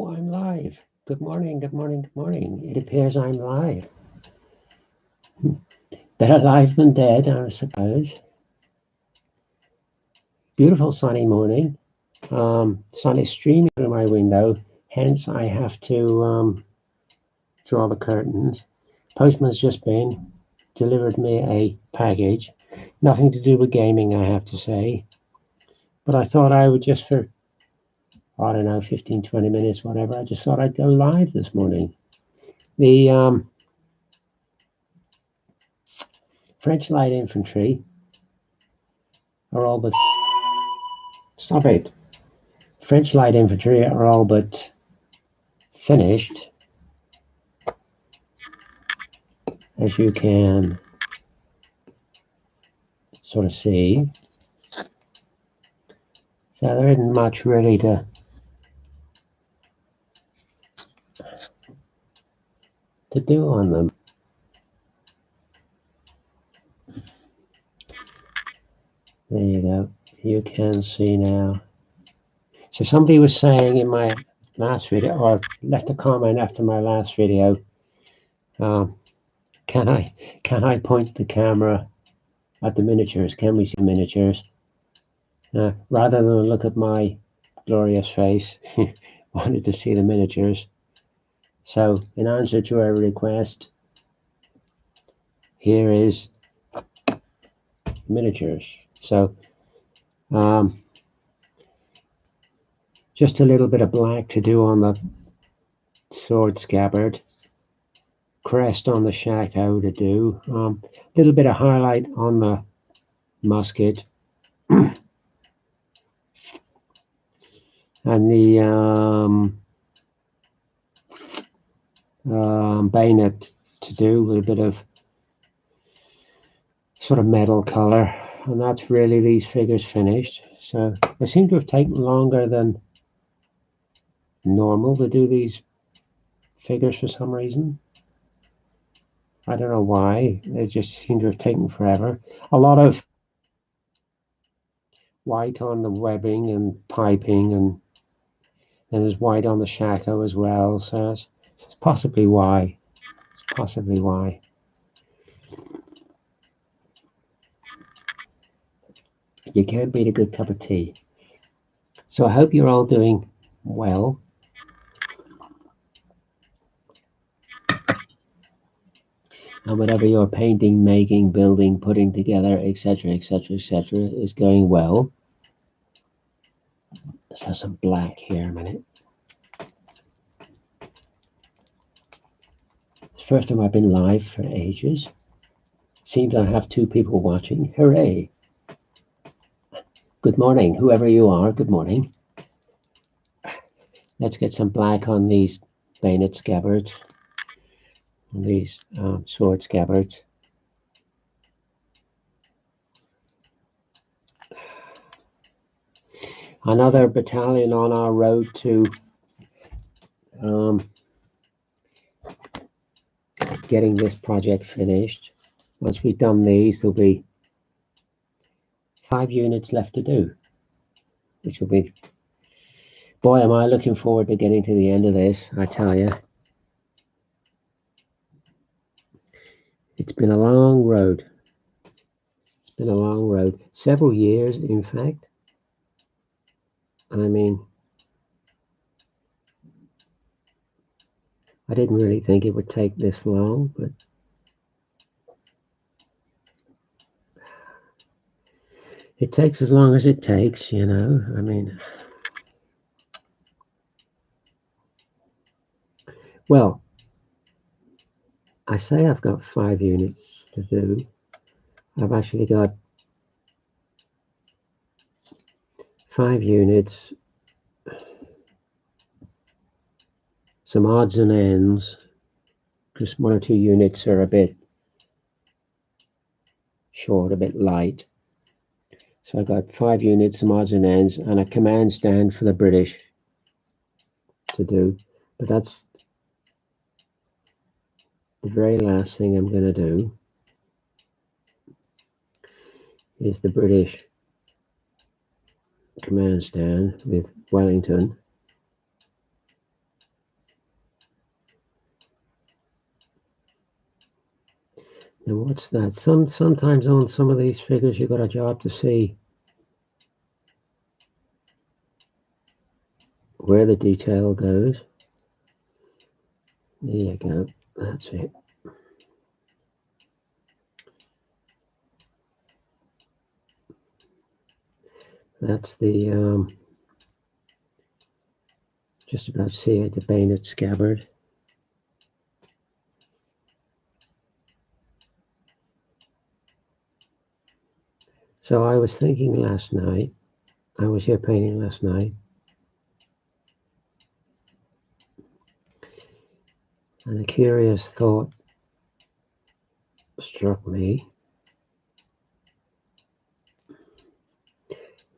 Oh, I'm live. Good morning, good morning, good morning. It appears I'm live. Better live than dead, I suppose. Beautiful sunny morning. Sun is streaming through my window, hence I have to draw the curtains. Postman's just been, delivered me a package. Nothing to do with gaming, I have to say. But I thought I would just for, I don't know, 15, 20 minutes, whatever, I just thought I'd go live this morning. The French Light Infantry are all but... Stop it. French Light Infantry are all but finished, as you can sort of see. So there isn't much really to do on them. There you go. You can see now. So somebody was saying in my last video, or left a comment after my last video, can I point the camera at the miniatures? Can we see miniatures? Rather than look at my glorious face, wanted to see the miniatures. So in answer to our request, here is miniatures. So just a little bit of black to do on the sword scabbard, crest on the shako to do, a little bit of highlight on the musket, and the bayonet to do with a bit of sort of metal color, and that's really these figures finished. So they seem to have taken longer than normal to do these figures for some reason. I don't know why. They just seem to have taken forever. A lot of white on the webbing and piping, and then there's white on the shako as well. So it's possibly why. It's possibly why. You can't beat a good cup of tea. So I hope you're all doing well. And whatever you're painting, making, building, putting together, etc., etc., etc., is going well. Let's have some black here a minute. It's the first time I've been live for ages. Seems I have 2 people watching. Hooray! Good morning, whoever you are. Good morning. Let's get some black on these bayonet scabbards, on these sword scabbards. Another battalion on our road to getting this project finished. Once we've done these, there'll be 5 units left to do, which will be, boy, am I looking forward to getting to the end of this, I tell you. It's been a long road. It's been a long road, several years, in fact. I mean, I didn't really think it would take this long, but it takes as long as it takes, you know. I mean, well, I say I've got 5 units to do. I've actually got 5 units, some odds and ends, because 1 or 2 units are a bit short, a bit light. So I got 5 units, some odds and ends, and a command stand for the British to do. But that's the very last thing I'm going to do, is the British command stand with Wellington. Now what's that? Sometimes on some of these figures you got a job to see where the detail goes. There you go. That's it. That's the just about see it, the bayonet scabbard. So I was thinking last night, I was here painting last night, and a curious thought struck me.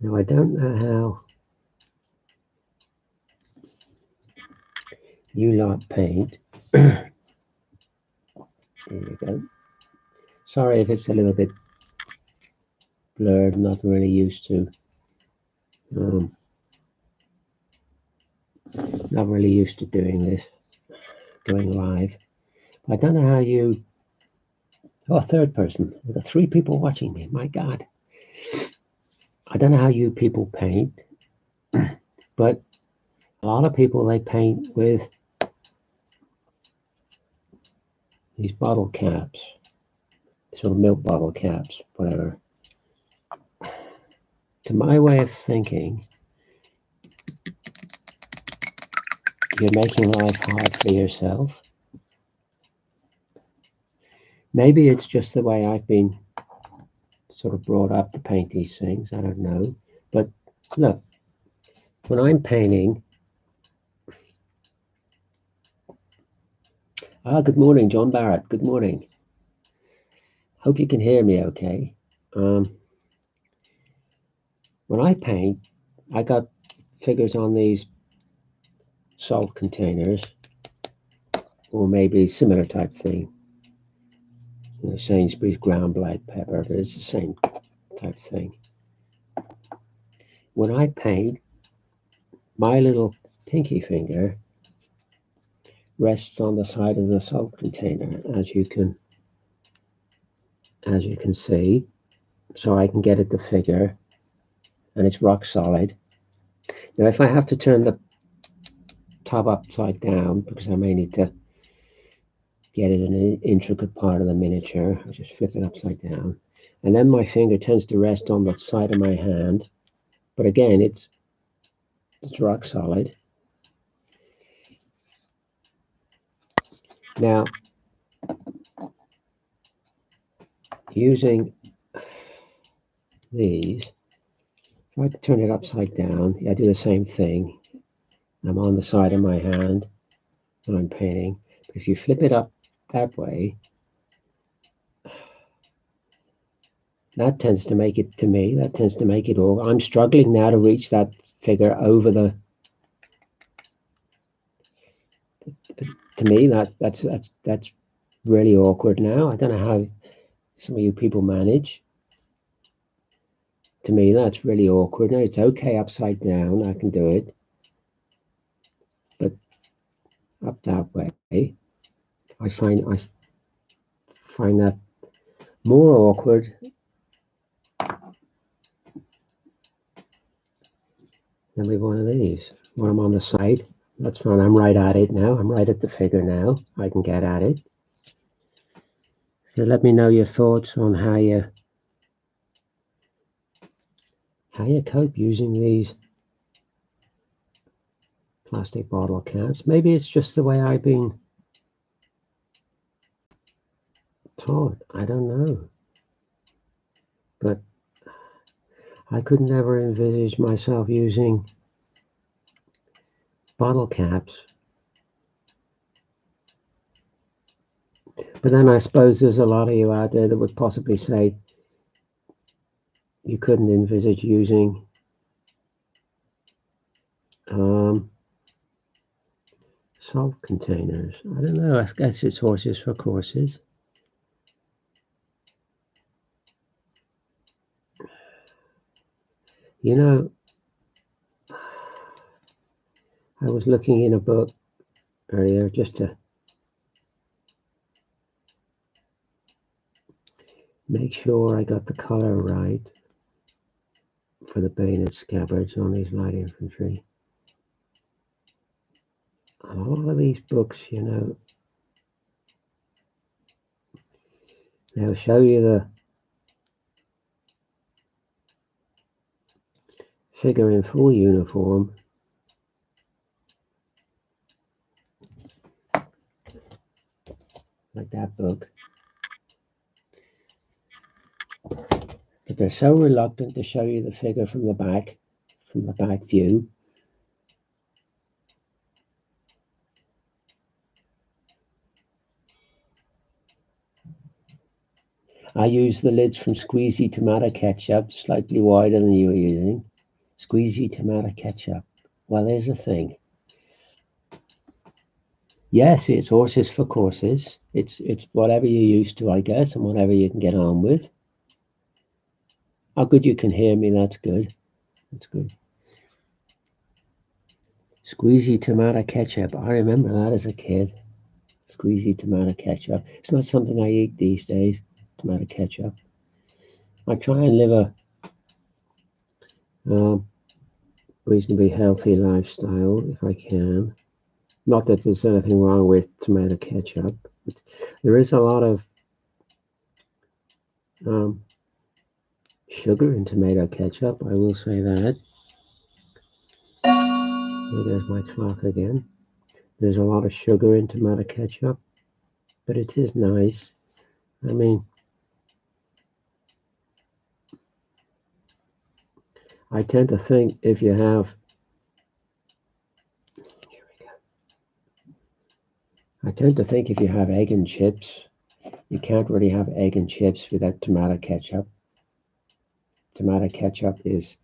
Now I don't know how you lot paint. There you go. Sorry if it's a little bit blurred, I'm not really used to doing this, going live. I don't know how you, oh, third person, we've got 3 people watching me, my God. I don't know how you people paint, but a lot of people, they paint with these bottle caps, sort of milk bottle caps, whatever. To my way of thinking, you're making life hard for yourself. Maybe it's just the way I've been sort of brought up to paint these things, I don't know. But look, when I'm painting, good morning, John Barrett, good morning. Hope you can hear me okay. When I paint, I got figures on these salt containers, or maybe similar type thing. You know, Sainsbury's ground black pepper, but it's the same type thing. When I paint, my little pinky finger rests on the side of the salt container, as you can see, so I can get at the figure, and it's rock solid. Now, if I have to turn the top upside down, because I may need to get it in an intricate part of the miniature, I just flip it upside down, and then my finger tends to rest on the side of my hand. But again, it's rock solid. Now, using these, if I turn it upside down, I do the same thing. I'm on the side of my hand when I'm painting. But if you flip it up that way, that tends to make it, to me, that tends to make it all. I'm struggling now to reach that figure over the, to me, that's really awkward now. I don't know how some of you people manage. To me, that's really awkward. Now, it's okay upside down, I can do it. But up that way, I find that more awkward than with one of these. When I'm on the side, that's fine. I'm right at it now. I'm right at the figure now. I can get at it. So let me know your thoughts on how you cope using these plastic bottle caps. Maybe it's just the way I've been taught. I don't know. But I could never envisage myself using bottle caps. But then I suppose there's a lot of you out there that would possibly say you couldn't envisage using salt containers. I don't know. I guess it's horses for courses. You know, I was looking in a book earlier just to make sure I got the color right for the bayonet scabbards on these light infantry. And a lot of these books, you know, they'll show you the figure in full uniform, like that book. But they're so reluctant to show you the figure from the back view. I use the lids from Squeezy Tomato Ketchup, slightly wider than you were using. Squeezy Tomato Ketchup. Well, there's a thing. Yes, it's horses for courses. It's whatever you're used to, I guess, and whatever you can get on with. How good you can hear me, that's good. That's good. Squeezy Tomato Ketchup. I remember that as a kid. Squeezy Tomato Ketchup. It's not something I eat these days, tomato ketchup. I try and live a reasonably healthy lifestyle if I can. Not that there's anything wrong with tomato ketchup, but there is a lot of sugar in tomato ketchup, I will say that. Oh, there's my clock again. There's a lot of sugar in tomato ketchup, but it is nice. I mean, I tend to think if you have, egg and chips, you can't really have egg and chips without tomato ketchup. Tomato ketchup is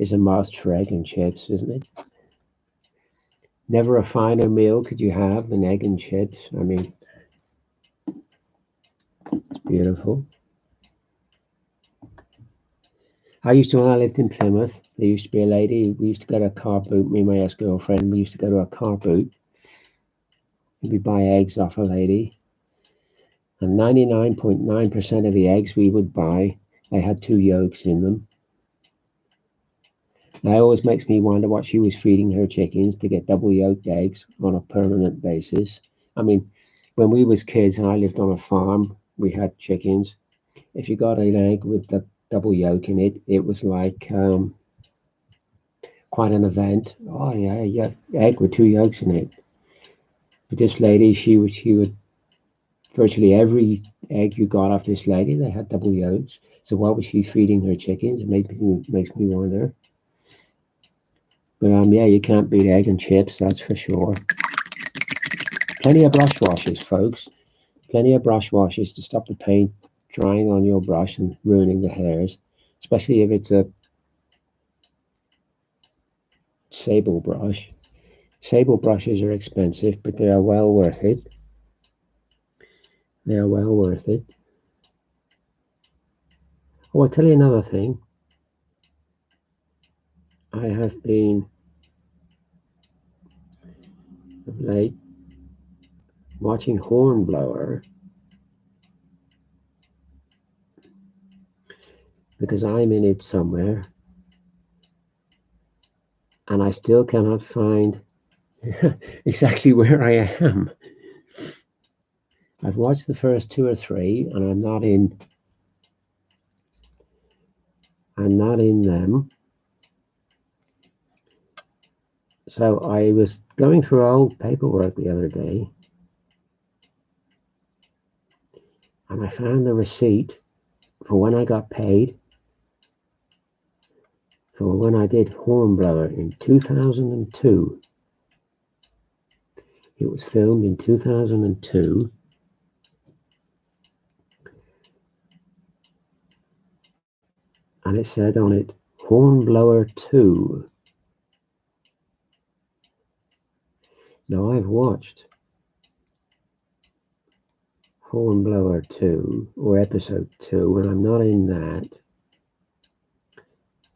a must for egg and chips, isn't it? Never a finer meal could you have than egg and chips. I mean, it's beautiful. I used to, when I lived in Plymouth, there used to be a lady, we used to go to a car boot, me and my ex-girlfriend, we used to go to a car boot, and we'd buy eggs off a lady, and 99.9% of the eggs we would buy, they had 2 yolks in them. That always makes me wonder what she was feeding her chickens to get double yolked eggs on a permanent basis. I mean, when we was kids and I lived on a farm, we had chickens. If you got an egg with the double yolk in it, it was like quite an event. Oh yeah, egg with 2 yolks in it. But this lady, she would virtually every egg you got off this lady, they had double yolks. So what was she feeding her chickens? It makes me wonder. But yeah, you can't beat egg and chips, that's for sure. Plenty of brush washes, folks. Plenty of brush washes to stop the paint drying on your brush and ruining the hairs, especially if it's a sable brush. Sable brushes are expensive, but they are well worth it. They are well worth it. Oh, I'll tell you another thing. I have been of late watching Hornblower because I'm in it somewhere and I still cannot find exactly where I am. I've watched the first 2 or 3 and I'm not in them. So I was going through old paperwork the other day and I found the receipt for when I got paid for when I did Hornblower in 2002. It was filmed in 2002. And it said on it, Hornblower 2. Now I've watched Hornblower 2 or episode 2 and I'm not in that.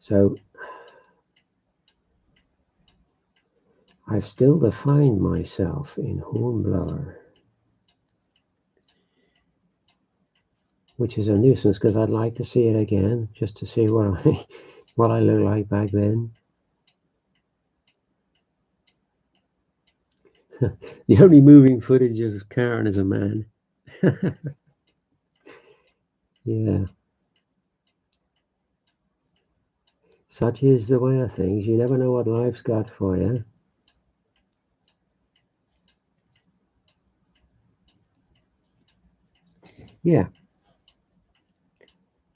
So I've still to find myself in Hornblower. which is a nuisance because I'd like to see it again, just to see what I, what I looked like back then. The only moving footage of Karen as a man. Yeah. Such is the way of things. You never know what life's got for you. Yeah.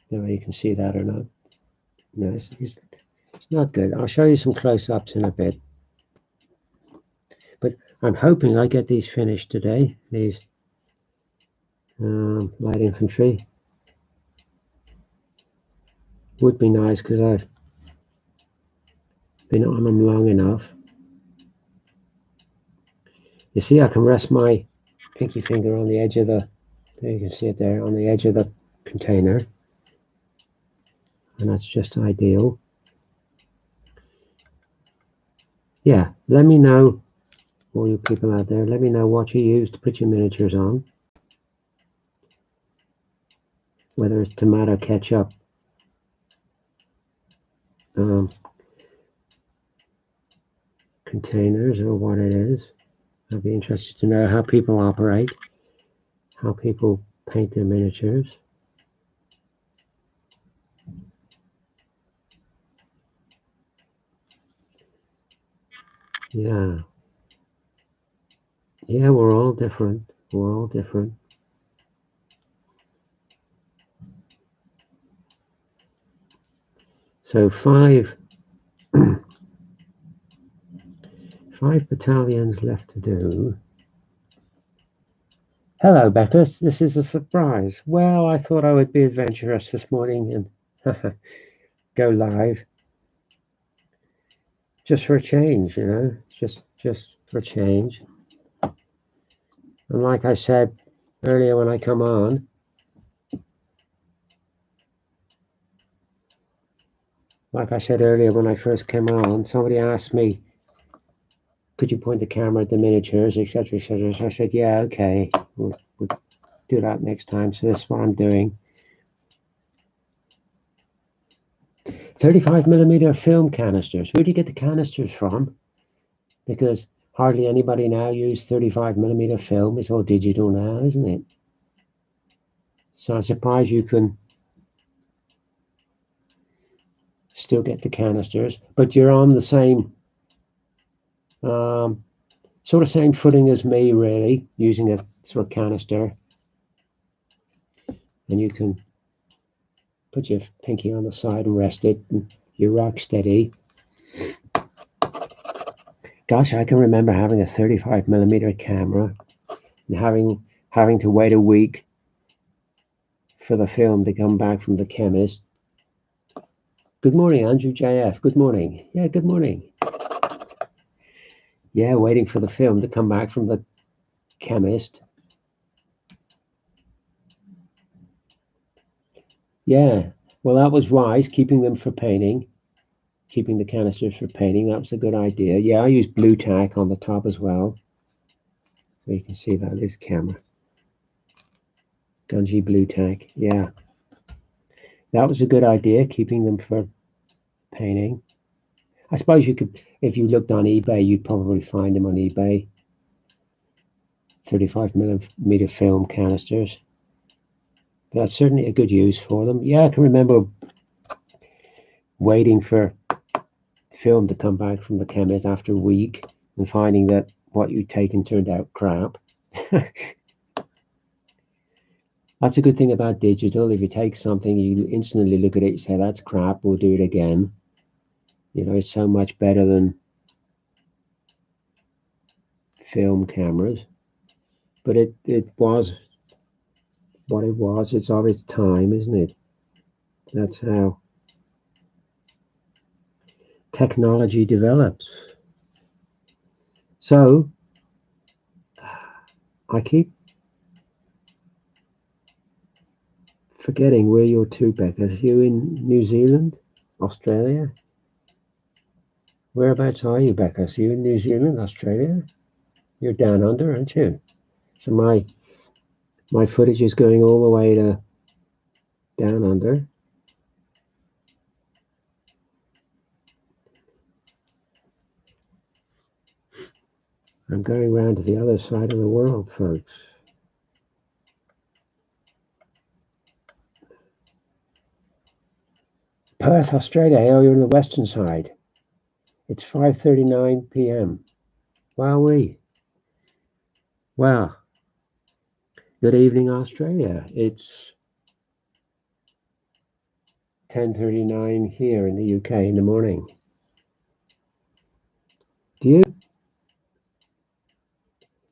Whether you can see that or not. No, it's not good. I'll show you some close-ups in a bit. But I'm hoping I get these finished today, these light infantry. Would be nice because I've been on them long enough. You see, I can rest my pinky finger on the edge of the, there you can see it there, on the edge of the container. And that's just ideal. Yeah, let me know, all you people out there, let me know what you use to put your miniatures on. Whether it's tomato ketchup, containers, or what it is. I'd be interested to know how people operate, how people paint their miniatures. Yeah. Yeah, we're all different. We're all different. So five battalions left to do. Hello, Beckus. This is a surprise. Well, I thought I would be adventurous this morning and go live. Just for a change, you know, just for a change. And like I said earlier when I come on, like I said earlier when I first came on, somebody asked me, could you point the camera at the miniatures, etc., etc. So I said, yeah, okay, we'll do that next time. So that's what I'm doing. 35mm film canisters. Where do you get the canisters from? Because hardly anybody now uses 35mm film. It's all digital now, isn't it? So I'm surprised you can still get the canisters, but you're on the same sort of same footing as me, really, using a sort of canister. And you can put your pinky on the side and rest it, and you're rock steady. Gosh, I can remember having a 35mm camera and having to wait a week for the film to come back from the chemist. Good morning, Andrew JF. Good morning. Yeah, good morning. Yeah, waiting for the film to come back from the chemist. Yeah, well, that was wise, keeping them for painting, keeping the canisters for painting. That was a good idea. Yeah, I use blue tack on the top as well. So you can see that is camera. Gunji blue tack. Yeah, that was a good idea, keeping them for painting. I suppose you could, if you looked on eBay, you'd probably find them on eBay. 35mm film canisters. But that's certainly a good use for them. Yeah, I can remember waiting for film to come back from the chemist after a week and finding that what you'd taken turned out crap. That's a good thing about digital. If you take something, you instantly look at it and say, that's crap, we'll do it again. You know, it's so much better than film cameras. But it was what it was. It's of its time, isn't it? That's how technology develops. So I keep forgetting where you're to, Becca. Are you in New Zealand, Australia? Whereabouts are you, Becca? Are you in New Zealand, Australia? You're down under, aren't you? So my footage is going all the way to down under. I'm going round to the other side of the world, folks. Perth, Australia. Oh, you're on the western side. It's 5:39 p.m. Wowee. Well, good evening, Australia. It's 10:39 here in the UK in the morning. Do you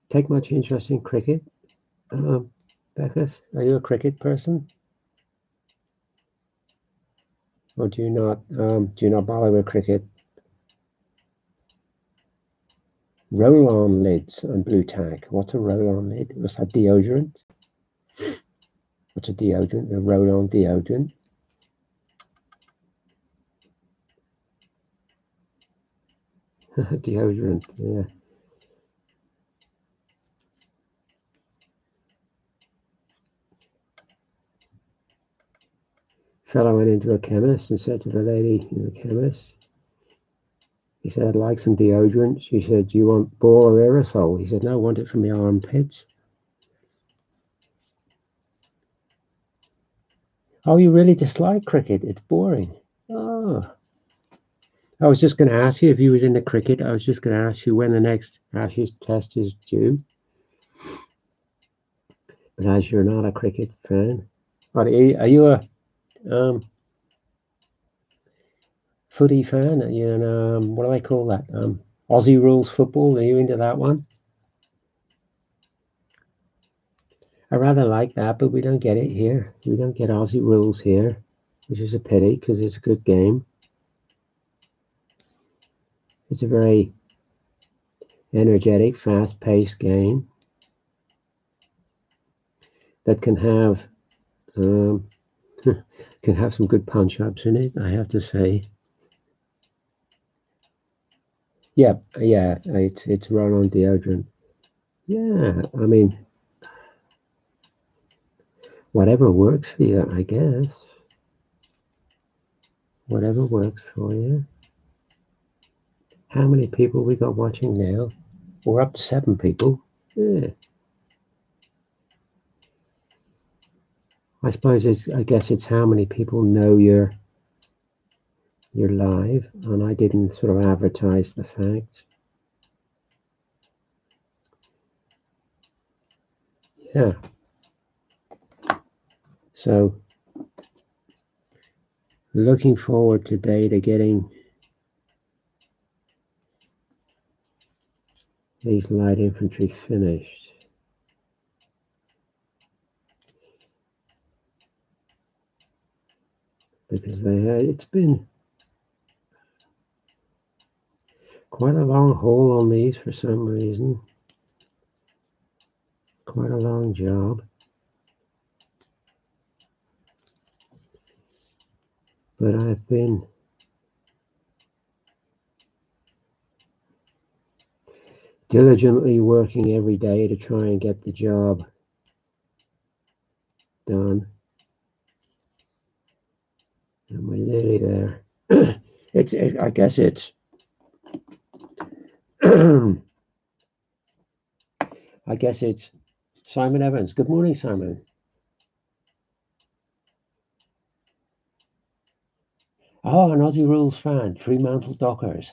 take much interest in cricket, Beckus? Are you a cricket person, or do you not bother with cricket? Roll-on lids and blue tack. What's a roll-on lid? Was that deodorant? What's a deodorant? A roll-on deodorant. Deodorant, yeah. Fellow went into a chemist and said to the lady in the chemist, he said, I'd like some deodorant. She said, do you want ball or aerosol? He said, no, I want it from the armpits. Oh, you really dislike cricket? It's boring. Oh. I was just going to ask you if you was into cricket. I was just going to ask you when the next Ashes test is due. But as you're not a cricket fan, are you a footy fan? Are you what do I call that? Aussie rules football. Are you into that one? I rather like that, but we don't get it here. We don't get Aussie rules here, which is a pity because it's a good game. It's a very energetic, fast-paced game that can have some good punch-ups in it, I have to say. Yeah, it's roll-on deodorant. Yeah, I mean, whatever works for you, I guess. Whatever works for you. How many people we got watching now? We're up to 7 people. Yeah. I guess it's how many people know you're live, and I didn't sort of advertise the fact. Yeah. So looking forward today to getting these light infantry finished. Because it's been quite a long haul on these for some reason. Quite a long job. But I've been diligently working every day to try and get the job done. And we're nearly there. I guess it's I guess it's Simon Evans. Good morning, Simon. Oh, an Aussie Rules fan, Fremantle Dockers.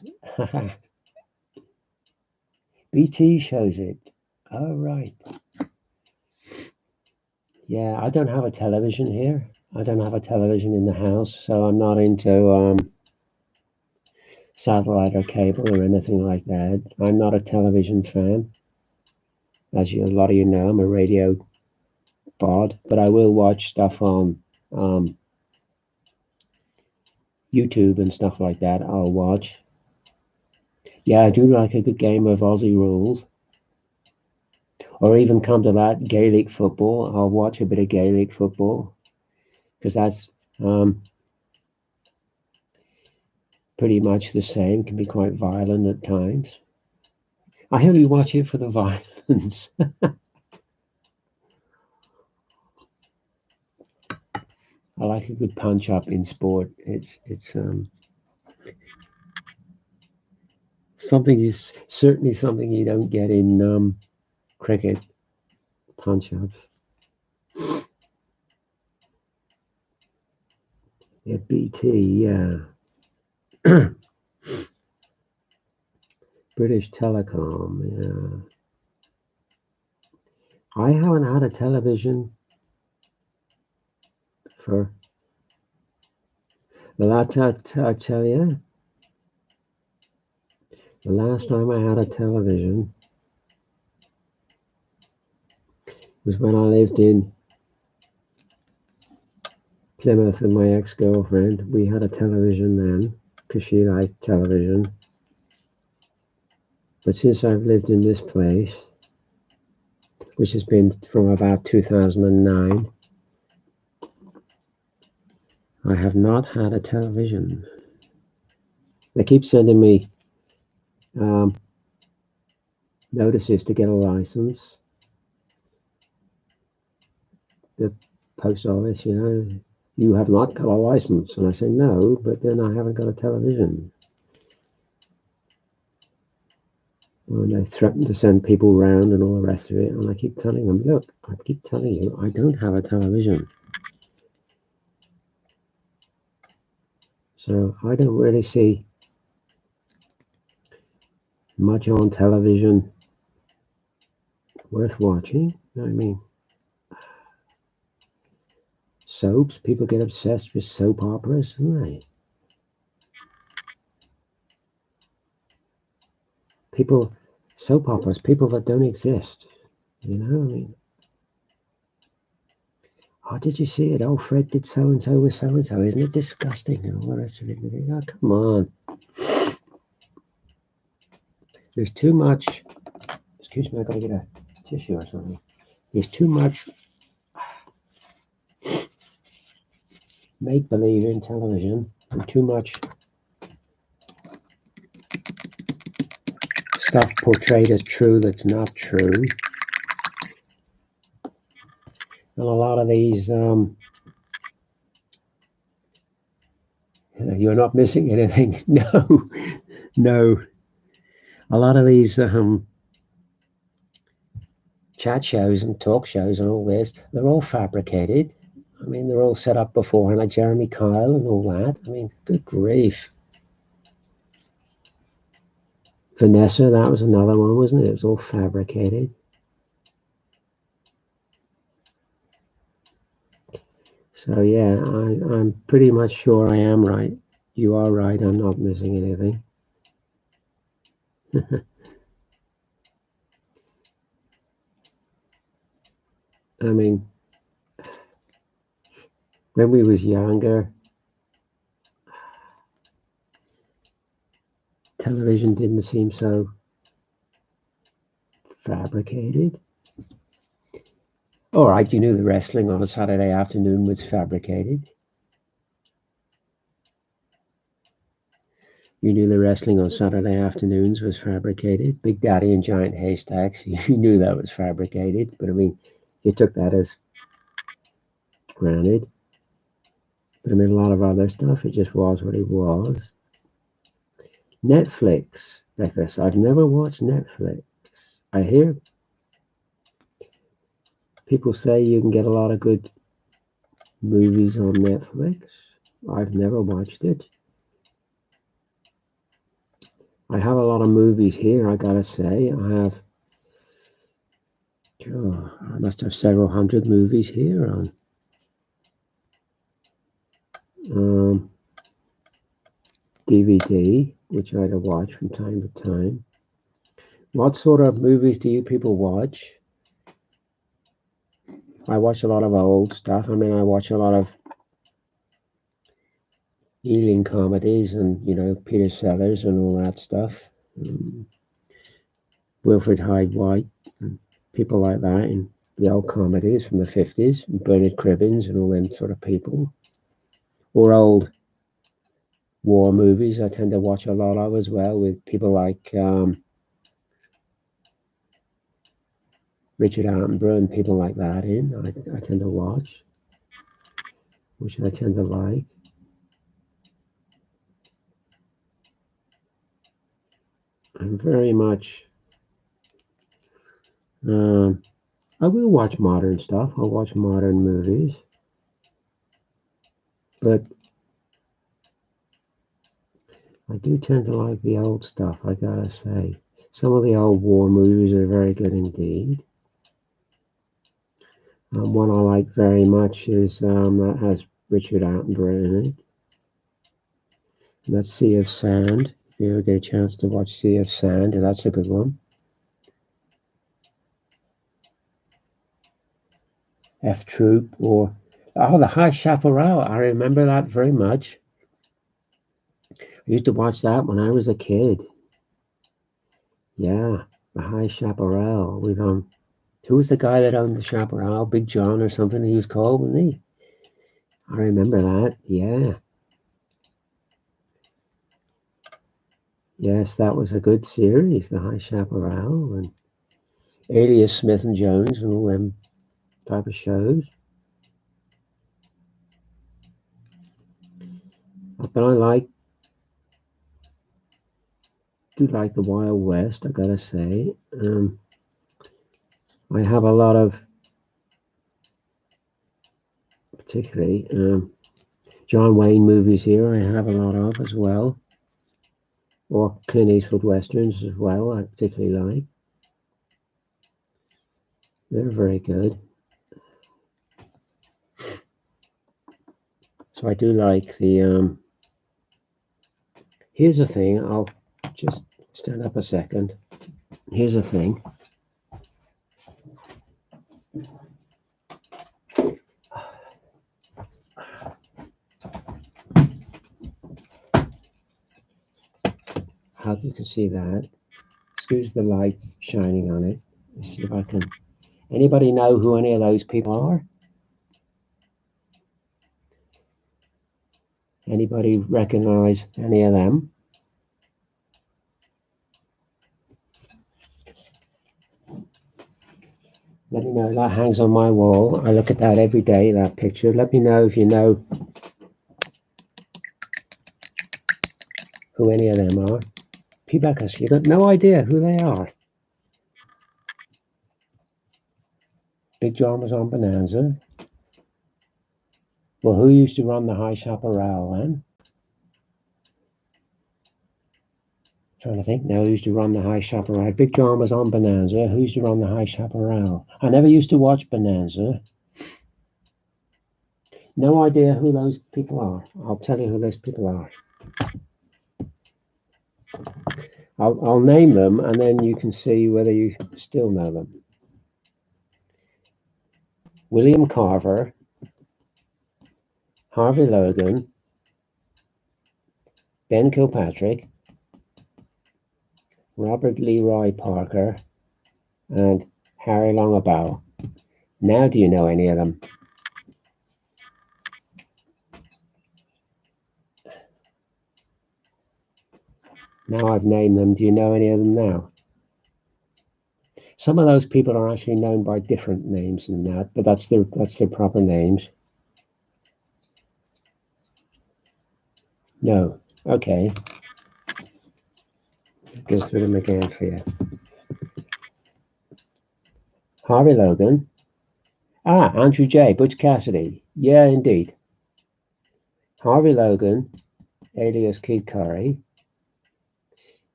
BT shows it. Oh, right. Yeah, I don't have a television here. I don't have a television in the house, so I'm not into satellite or cable or anything like that. I'm not a television fan. As a lot of you know, I'm a radio bod, but I will watch stuff on YouTube and stuff like that. I'll watch. Yeah, I do like a good game of Aussie Rules. Or even come to that, Gaelic football. I'll watch a bit of Gaelic football because that's pretty much the same, can be quite violent at times. I only watch it for the violence. I like a good punch up in sport. It's something is certainly something you don't get in cricket, punch ups. Yeah, BT, yeah. British Telecom, yeah. I haven't had a television for the last I tell you, the last time I had a television was when I lived in Plymouth with my ex-girlfriend. We had a television then because she liked television. But since I've lived in this place, which has been from about 2009, I have not had a television. They keep sending me notices to get a license. The post office, you have not got a license. And I say, no, but then I haven't got a television. And they threaten to send people round and all the rest of it. And I keep telling them, look, I keep telling you, I don't have a television. So I don't really see much on television worth watching. I mean, soaps, people get obsessed with soap operas, don't they? Soap operas, people that don't exist. I mean, oh, did you see it? Oh, Fred did so and so with so and so. Isn't it disgusting? And all the rest of it. Oh, come on. There's too much. Excuse me, I gotta get a tissue or something. There's too much make believe in television and too much stuff portrayed as true that's not true. And a lot of these, you're not missing anything. No, no. A lot of these chat shows and talk shows and all this, they're all fabricated. I mean, they're all set up beforehand, like Jeremy Kyle and all that. I mean, good grief. Vanessa, that was another one, wasn't it? It was all fabricated. So yeah, I'm pretty much sure I am right. You are right. I'm not missing anything. I mean, when we was younger, television didn't seem so fabricated. All right, you knew the wrestling on a Saturday afternoon was fabricated. You knew the wrestling on Saturday afternoons was fabricated. Big Daddy and Giant Haystacks, you knew that was fabricated. But I mean, you took that as granted. But I mean, a lot of other stuff, it just was what it was. Netflix, Becca, I've never watched Netflix. I hear people say you can get a lot of good movies on Netflix. I've never watched it. I have a lot of movies here, I gotta say. I must have several hundred movies here on DVD, which I watch from time to time. What sort of movies do you people watch? I watch a lot of old stuff. I mean, I watch a lot of Ealing comedies and, Peter Sellers and all that stuff. Wilfred Hyde White and people like that in the old comedies from the 50s, Bernard Cribbins and all them sort of people. Or old war movies I tend to watch a lot of as well, with people like Richard Attenborough and people like that in. I tend to watch. which I tend to like. I'm very much, I will watch modern stuff. I'll watch modern movies. But I do tend to like the old stuff, I gotta say. Some of the old war movies are very good indeed. One I like very much is that has Richard Attenborough in it. And that's Sea of Sand. If you ever get a chance to watch Sea of Sand, that's a good one. F Troop or The High Chaparral. I remember that very much. I used to watch that when I was a kid. Yeah, The High Chaparral with who was the guy that owned the Chaparral? Big John or something he was called, wasn't he? I remember that. Yeah. Yes, that was a good series, The High Chaparral and Alias Smith and Jones and all them type of shows. But I do like the Wild West, I gotta say. I have a lot of, particularly John Wayne movies here. I have a lot of as well, or Clint Eastwood westerns as well. I particularly like. They're very good. So I do like the. Here's the thing. I'll just stand up a second. Here's the thing. How you can see that. Excuse the light shining on it. Let's see if I can. Anybody know who any of those people are? Anybody recognize any of them? Let me know. That hangs on my wall. I look at that every day, that picture. Let me know if you know who any of them are. P-Bacchus, you got no idea who they are. Big John was on Bonanza. Well, who used to run the High Chaparral then? Trying to think now who used to run the High Chaparral. Big John was on Bonanza. Who used to run the High Chaparral? I never used to watch Bonanza. No idea who those people are. I'll tell you who those people are. I'll name them and then you can see whether you still know them. William Carver, Harvey Logan, Ben Kilpatrick, Robert Leroy Parker, and Harry Longabaugh. Now do you know any of them? Now I've named them, do you know any of them now? Some of those people are actually known by different names than that, but that's their proper names. No. Okay. Go through them again for you. Harvey Logan. Andrew J. Butch Cassidy. Yeah, indeed. Harvey Logan, alias Kid Curry.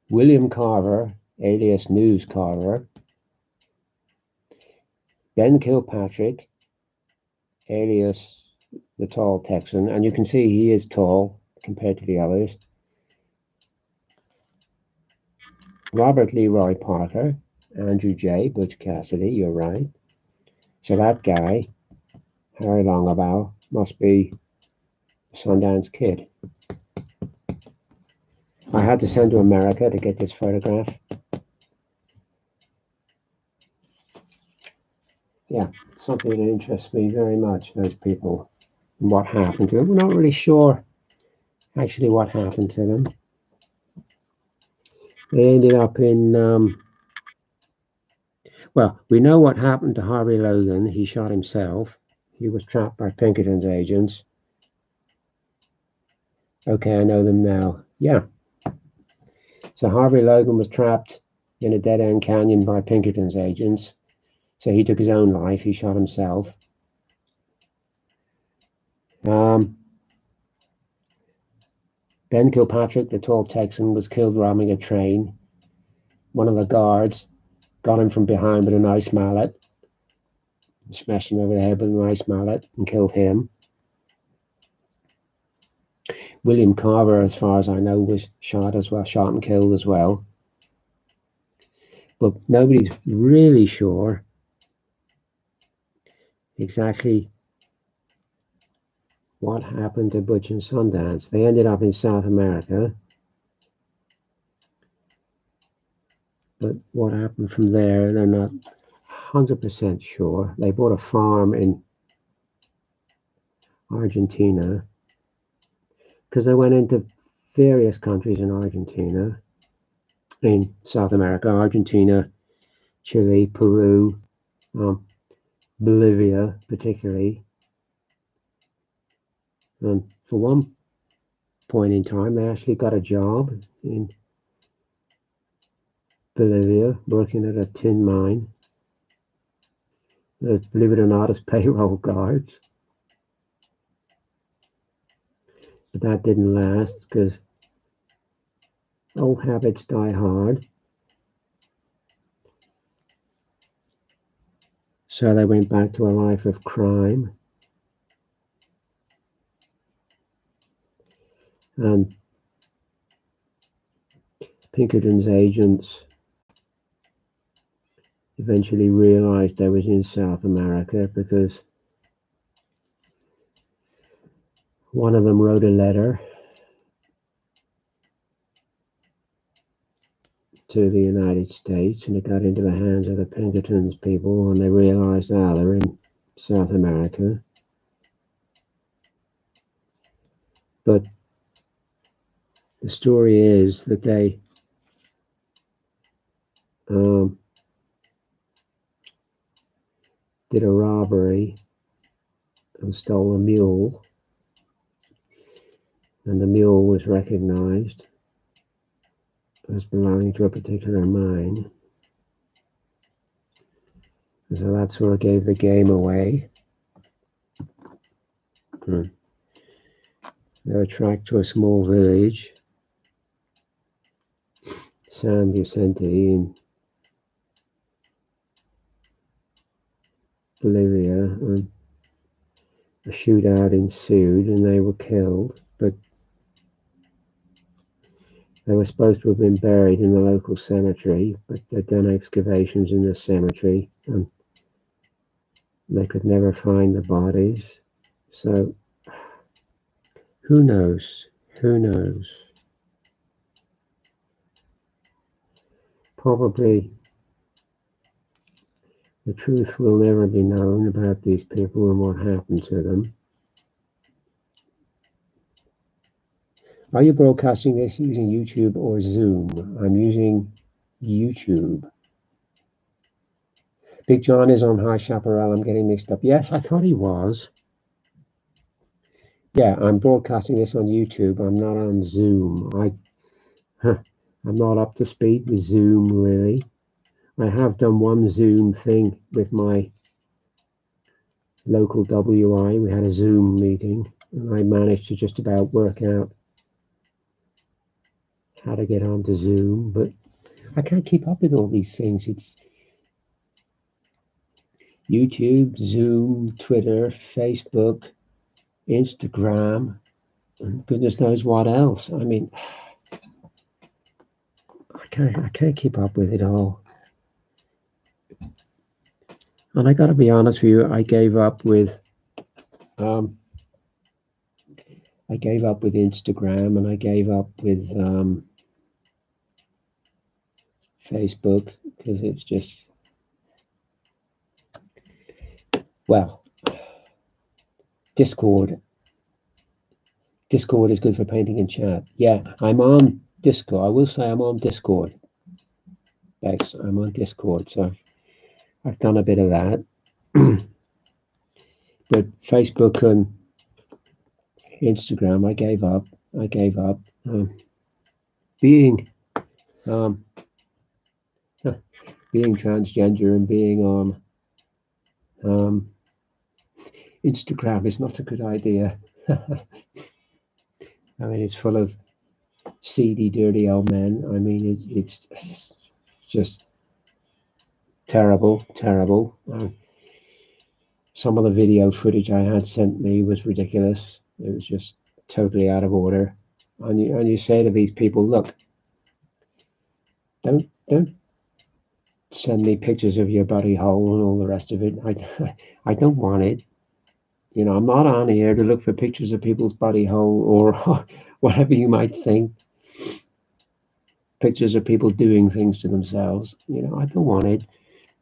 William Carver, alias News Carver. Ben Kilpatrick, alias the Tall Texan. And you can see he is tall compared to the others. Robert Leroy Parker, Andrew J. Butch Cassidy, you're right. So that guy, Harry Longabaugh, must be Sundance Kid. I had to send to America to get this photograph. Yeah, it's something that interests me very much, those people, and what happened to them. We're not really sure actually what happened to them. They ended up in, well, we know what happened to Harvey Logan. He shot himself. He was trapped by Pinkerton's agents. Okay, I know them now. Yeah. So Harvey Logan was trapped in a dead-end canyon by Pinkerton's agents. So he took his own life. He shot himself. Ben Kilpatrick, the tall Texan, was killed robbing a train. One of the guards got him from behind with an ice mallet, smashed him over the head with an ice mallet and killed him. William Carver, as far as I know, was shot and killed as well. But nobody's really sure exactly what happened to Butch and Sundance. They ended up in South America. But what happened from there, they're not 100% sure. They bought a farm in Argentina because they went into various countries in Argentina, in South America, Argentina, Chile, Peru, Bolivia particularly. And for one point in time, they actually got a job in Bolivia working at a tin mine. Believe it or not, as payroll guards. But that didn't last because old habits die hard. So they went back to a life of crime. And Pinkerton's agents eventually realized I was in South America because one of them wrote a letter to the United States, and it got into the hands of the Pinkerton's people, and they realized, they're in South America. But the story is that they did a robbery and stole a mule, and the mule was recognized as belonging to a particular mine. So that sort of gave the game away. They were tracked to a small village, San Vicente in Bolivia, and a shootout ensued and they were killed, but they were supposed to have been buried in the local cemetery, but they'd done excavations in the cemetery and they could never find the bodies. So who knows? Who knows? Probably the truth will never be known about these people and what happened to them. Are you broadcasting this using YouTube or Zoom? I'm using YouTube. Big John is on High Chaparral. I'm getting mixed up. Yes, I thought he was. Yeah, I'm broadcasting this on YouTube. I'm not on Zoom. I'm not up to speed with Zoom, really. I have done one Zoom thing with my local WI. We had a Zoom meeting, and I managed to just about work out how to get onto Zoom, but I can't keep up with all these things. It's YouTube, Zoom, Twitter, Facebook, Instagram, and goodness knows what else. I mean, I can't keep up with it all. And I got to be honest with you, I gave up with Instagram, and I gave up with Facebook because it's just, well, Discord. Discord is good for painting and chat. Yeah, I'm on Discord. I will say I'm on Discord. Bex, I'm on Discord, so I've done a bit of that. But Facebook and Instagram, I gave up. I gave up. Being being transgender and being on Instagram is not a good idea. I mean, it's full of seedy, dirty old men. I mean, it's just terrible, terrible. Some of the video footage I had sent me was ridiculous. It was just totally out of order. And you say to these people, look, don't send me pictures of your body hole and all the rest of it. I don't want it. You know, I'm not on here to look for pictures of people's body hole or whatever you might think. Pictures of people doing things to themselves. You know, I don't want it.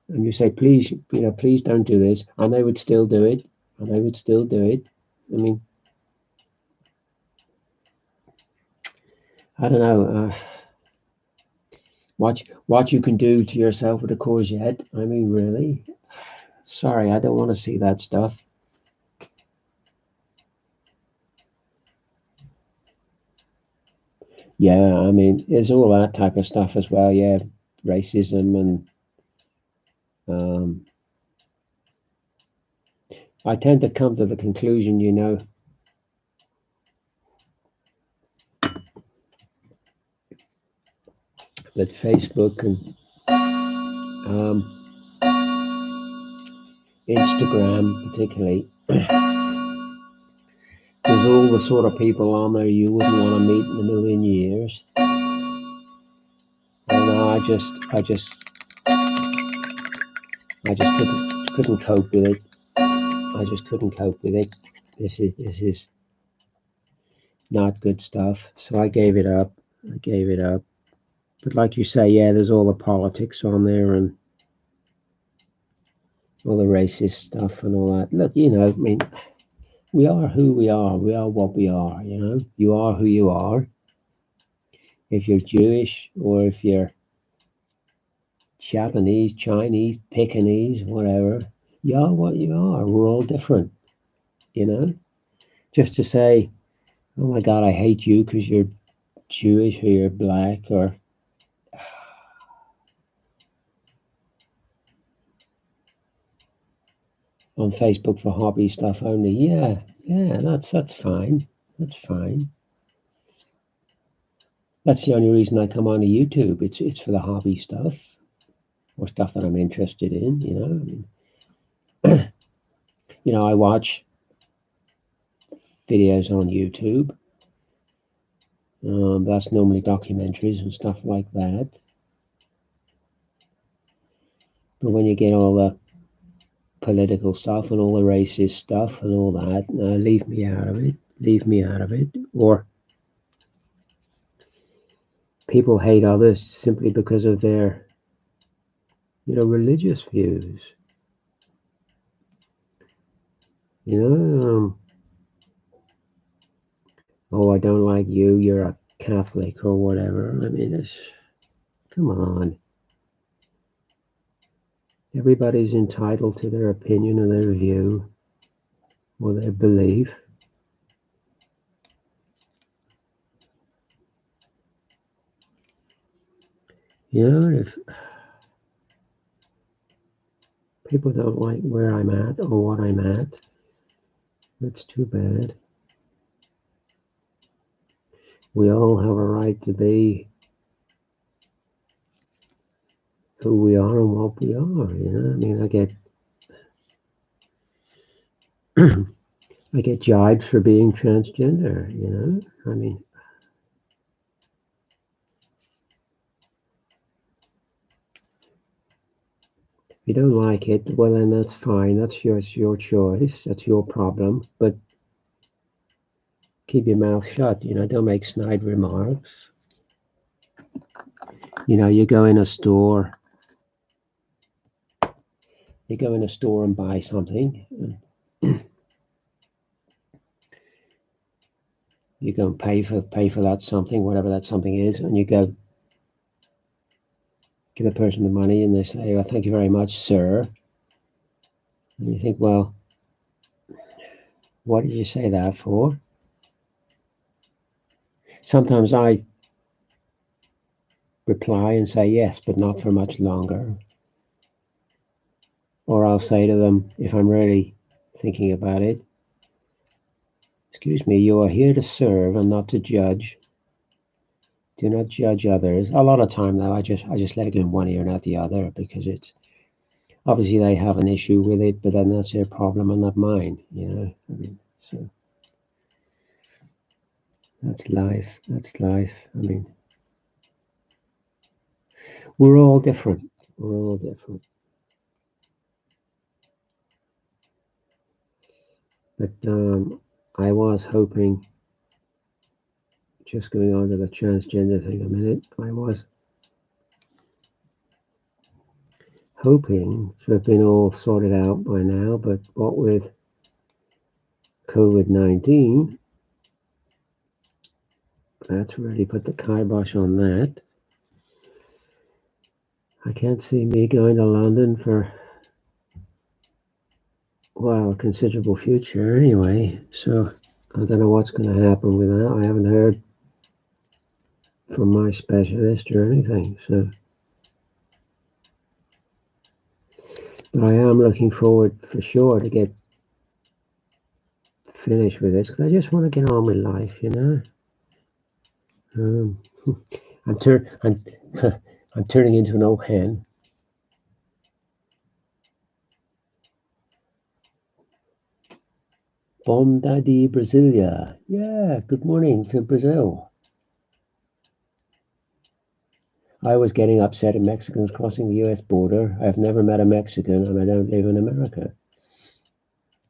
And you say, please, you know, please don't do this. And they would still do it. And they would still do it. I mean, I don't know. What you can do to yourself with a courgette. I mean, really? Sorry, I don't want to see that stuff. Yeah, I mean, there's all that type of stuff as well. Yeah, racism and I tend to come to the conclusion, you know, that Facebook and Instagram, particularly, there's all the sort of people on there you wouldn't want to meet in a million years. And I just couldn't cope with it. I just couldn't cope with it. This is not good stuff. So I gave it up. But like you say, yeah, there's all the politics on there and all the racist stuff and all that. Look, you know, I mean, we are who we are. We are what we are, you know. You are who you are. If you're Jewish or if you're Japanese, Chinese, Pekingese, whatever, you are what you are. We're all different, you know. Just to say, oh my God, I hate you because you're Jewish or you're black or on Facebook for hobby stuff only. Yeah, that's fine. That's fine. That's the only reason I come onto YouTube. It's for the hobby stuff or stuff that I'm interested in. You know, I mean, you know, I watch videos on YouTube. That's normally documentaries and stuff like that. But when you get all the political stuff and all the racist stuff and all that, leave me out of it. Leave me out of it. Or people hate others simply because of their, you know, religious views. You know, oh, I don't like you. You're a Catholic or whatever. I mean, it's, come on. Everybody's entitled to their opinion or their view or their belief. You know, if people don't like where I'm at or what I'm at, that's too bad. We all have a right to be who we are and what we are. You know, I mean, I get jibes for being transgender. You know, I mean, if you don't like it, well, then that's fine. That's your choice. That's your problem. But keep your mouth shut. You know, don't make snide remarks. You know, you go in a store. You go in a store and buy something. You go and pay for that something, whatever that something is, and you go give the person the money, and they say, "Well, thank you very much, sir." And you think, well, what did you say that for? Sometimes I reply and say yes, but not for much longer. Or I'll say to them, if I'm really thinking about it, excuse me, you are here to serve and not to judge. Do not judge others. A lot of time though, I just let it go in one ear and out the other, because it's obviously they have an issue with it, but then that's their problem and not mine, you know. I mean, so that's life. That's life. I mean, we're all different. We're all different. But I was hoping, just going on to the transgender thing a minute, I was hoping to have been all sorted out by now, but what with COVID-19, that's really put the kibosh on that. I can't see me going to London for, well, a considerable future anyway, so I don't know what's going to happen with that. I haven't heard from my specialist or anything, so. But I am looking forward for sure to get finished with this, because I just want to get on with life, you know. I'm turning into an old hen. Bom Daddy Brasilia. Yeah, good morning to Brazil. I was getting upset at Mexicans crossing the US border. I've never met a Mexican and I don't live in America.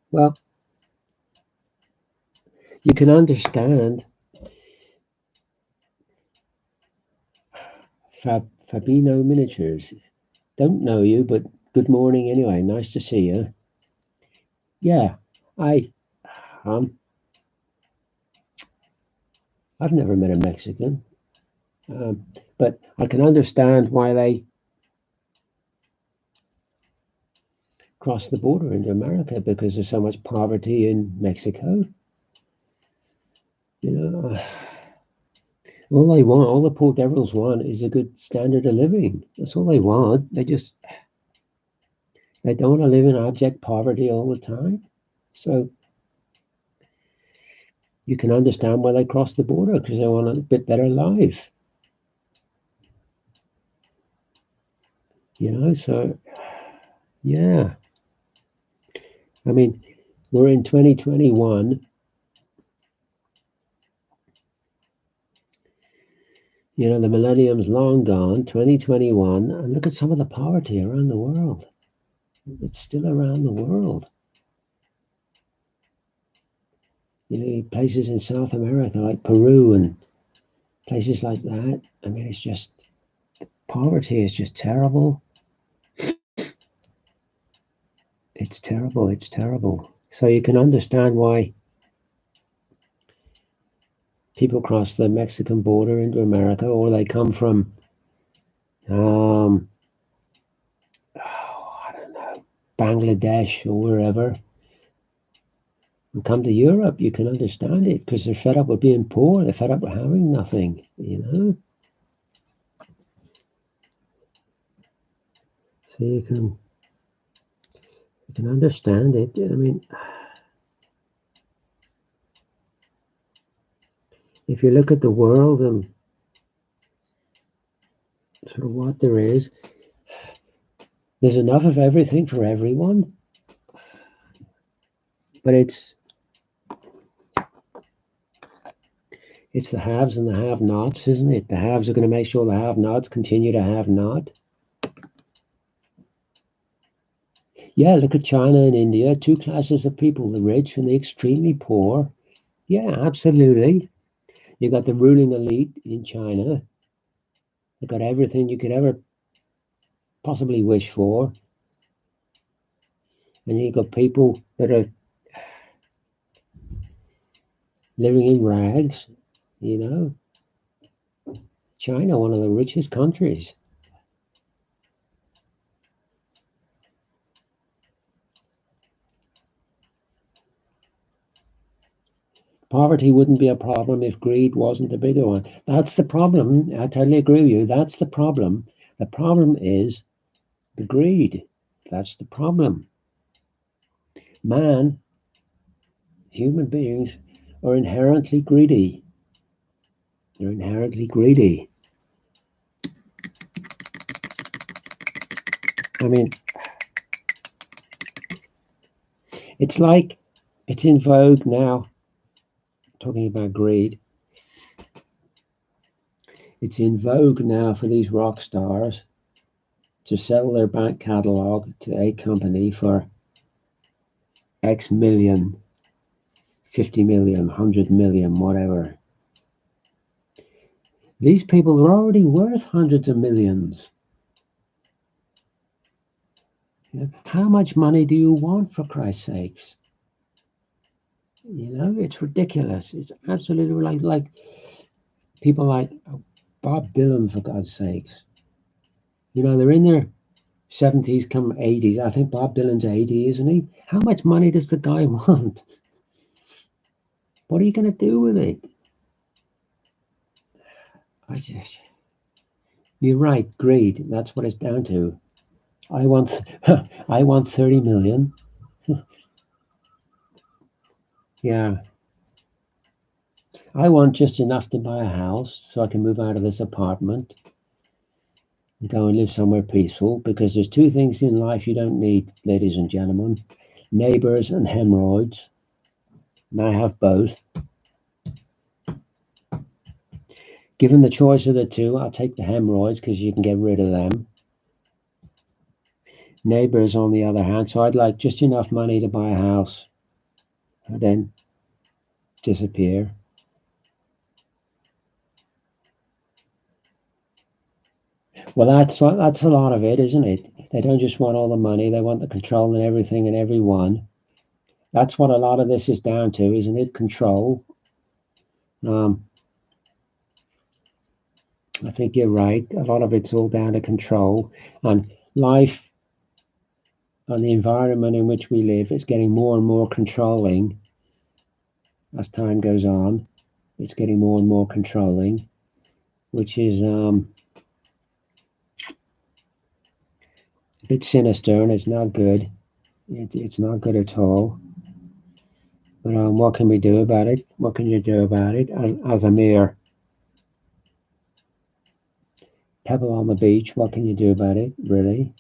Well, you can understand Fabino Miniatures. Don't know you, but good morning anyway. Nice to see you. Yeah, um, I've never met a Mexican, but I can understand why they cross the border into America, because there's so much poverty in Mexico. You know, all the poor devils want is a good standard of living. That's all they want. They don't want to live in abject poverty all the time. So you can understand why they cross the border, because they want a bit better life. You know, so yeah. I mean, we're in 2021. You know, the millennium's long gone, 2021, and look at some of the poverty around the world. It's still around the world. You know, places in South America like Peru and places like that. I mean, it's just, poverty is just terrible. It's terrible. It's terrible. So you can understand why people cross the Mexican border into America, or they come from, I don't know, Bangladesh or wherever, and come to Europe. You can understand it, because they're fed up with being poor. They're fed up with having nothing, you know. So you can understand it. I mean, if you look at the world and sort of what there is, there's enough of everything for everyone, but it's the haves and the have-nots, isn't it? The haves are going to make sure the have-nots continue to have not. Yeah, look at China and India, two classes of people, the rich and the extremely poor. Yeah, absolutely. You got the ruling elite in China. They got everything you could ever possibly wish for. And you got people that are living in rags, you know. China, one of the richest countries. Poverty wouldn't be a problem if greed wasn't a bigger one. That's the problem. I totally agree with you. That's the problem. The problem is the greed. That's the problem. Man, human beings, are inherently greedy. They're inherently greedy. I mean, it's like it's in vogue now, talking about greed. It's in vogue now for these rock stars to sell their back catalog to a company for X million, 50 million, 100 million, whatever. These people are already worth hundreds of millions. How much money do you want, for Christ's sakes? It's ridiculous. It's absolutely like people like Bob Dylan, for God's sakes. They're in their 70s, come 80s. I think Bob Dylan's 80, isn't he? How much money does the guy want? What are you going to do with it? You're right, greed. That's what it's down to. I want 30 million. Yeah. I want just enough to buy a house so I can move out of this apartment and go and live somewhere peaceful, because there's two things in life you don't need, ladies and gentlemen: neighbors and hemorrhoids. And I have both. Given the choice of the two, I'll take the hemorrhoids because you can get rid of them. Neighbors, on the other hand, so I'd like just enough money to buy a house and then disappear. Well, that's a lot of it, isn't it? They don't just want all the money, they want the control and everything and everyone. That's what a lot of this is down to, isn't it? Control. I think you're right. A lot of it's all down to control, and life and the environment in which we live is getting more and more controlling as time goes on. It's getting more and more controlling, which is a bit sinister, and it's not good. It's not good at all. But what can we do about it? What can you do about it? As a mere pebble on the beach, what can you do about it, really?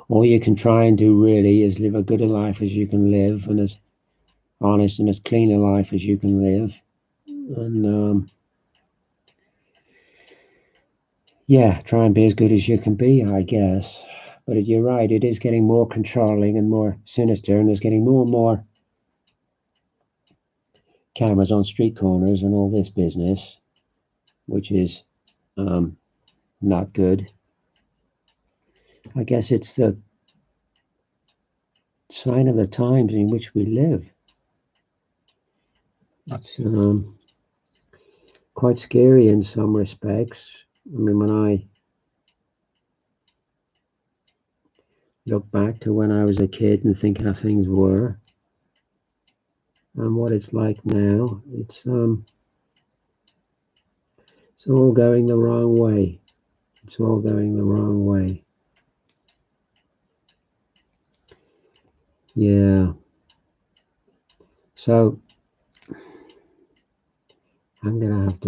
All you can try and do, really, is live as good a life as you can live, and as honest and as clean a life as you can live. And yeah, try and be as good as you can be, I guess. But you're right, it is getting more controlling and more sinister, and there's getting more and more cameras on street corners and all this business, which is not good. I guess it's the sign of the times in which we live. It's quite scary in some respects. I mean, when I look back to when I was a kid and think how things were and what it's like now, it's all going the wrong way. It's all going the wrong way. Yeah. So I'm gonna have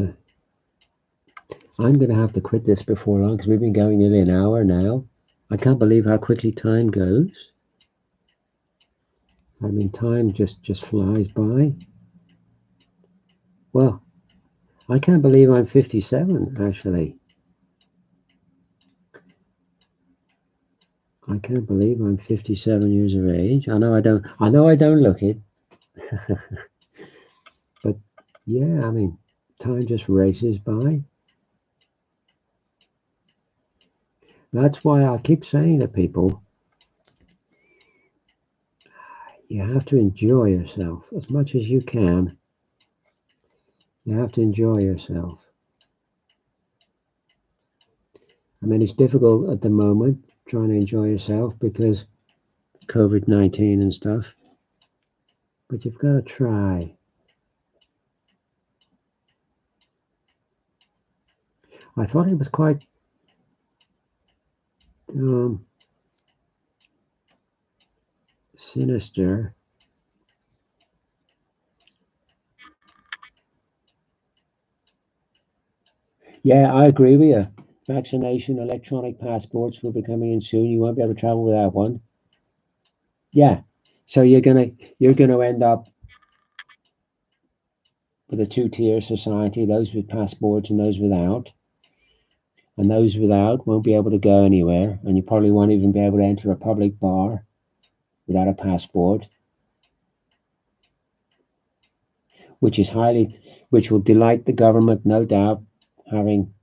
to quit this before long, because we've been going nearly an hour now. I can't believe how quickly time goes. I mean, time just flies by. Well, I can't believe I'm 57, actually. I can't believe I'm 57 years of age. I know I don't look it. But yeah, I mean, time just races by. That's why I keep saying to people, you have to enjoy yourself as much as you can. You have to enjoy yourself. I mean, it's difficult at the moment trying to enjoy yourself because COVID-19 and stuff, but you've got to try. I thought it was quite sinister. Yeah, I agree with you. Vaccination, electronic passports will be coming in soon. You won't be able to travel without one. Yeah. So you're gonna end up with a two-tier society, those with passports and those without. And those without won't be able to go anywhere, and you probably won't even be able to enter a public bar without a passport, which will delight the government, no doubt, having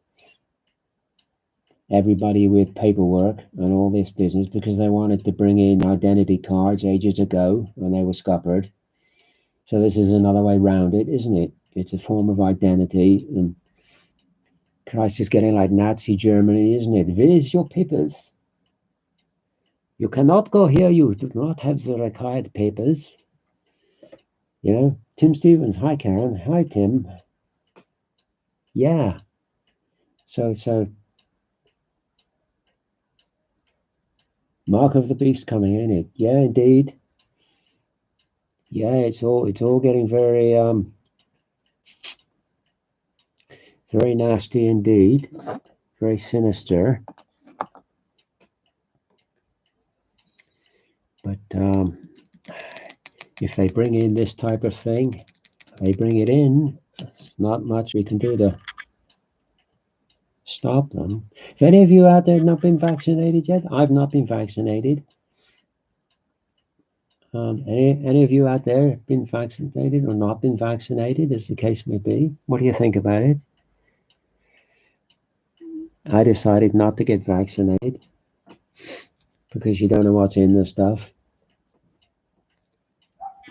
everybody with paperwork and all this business, because they wanted to bring in identity cards ages ago when they were scuppered. So this is another way round it, isn't it? It's a form of identity, and Christ is getting like Nazi Germany, isn't it? Where is your papers? You cannot go here. You do not have the required papers. You know, Tim Stevens. Hi, Karen. Hi, Tim. Yeah. So Mark of the Beast coming in it. Yeah, indeed. Yeah, it's all getting very very nasty indeed. Very sinister. But if they bring in this type of thing, they bring it in. There's not much we can do to stop them. Have any of you out there not been vaccinated yet? I've not been vaccinated. Any of you out there been vaccinated or not been vaccinated, as the case may be? What do you think about it? I decided not to get vaccinated because you don't know what's in the stuff.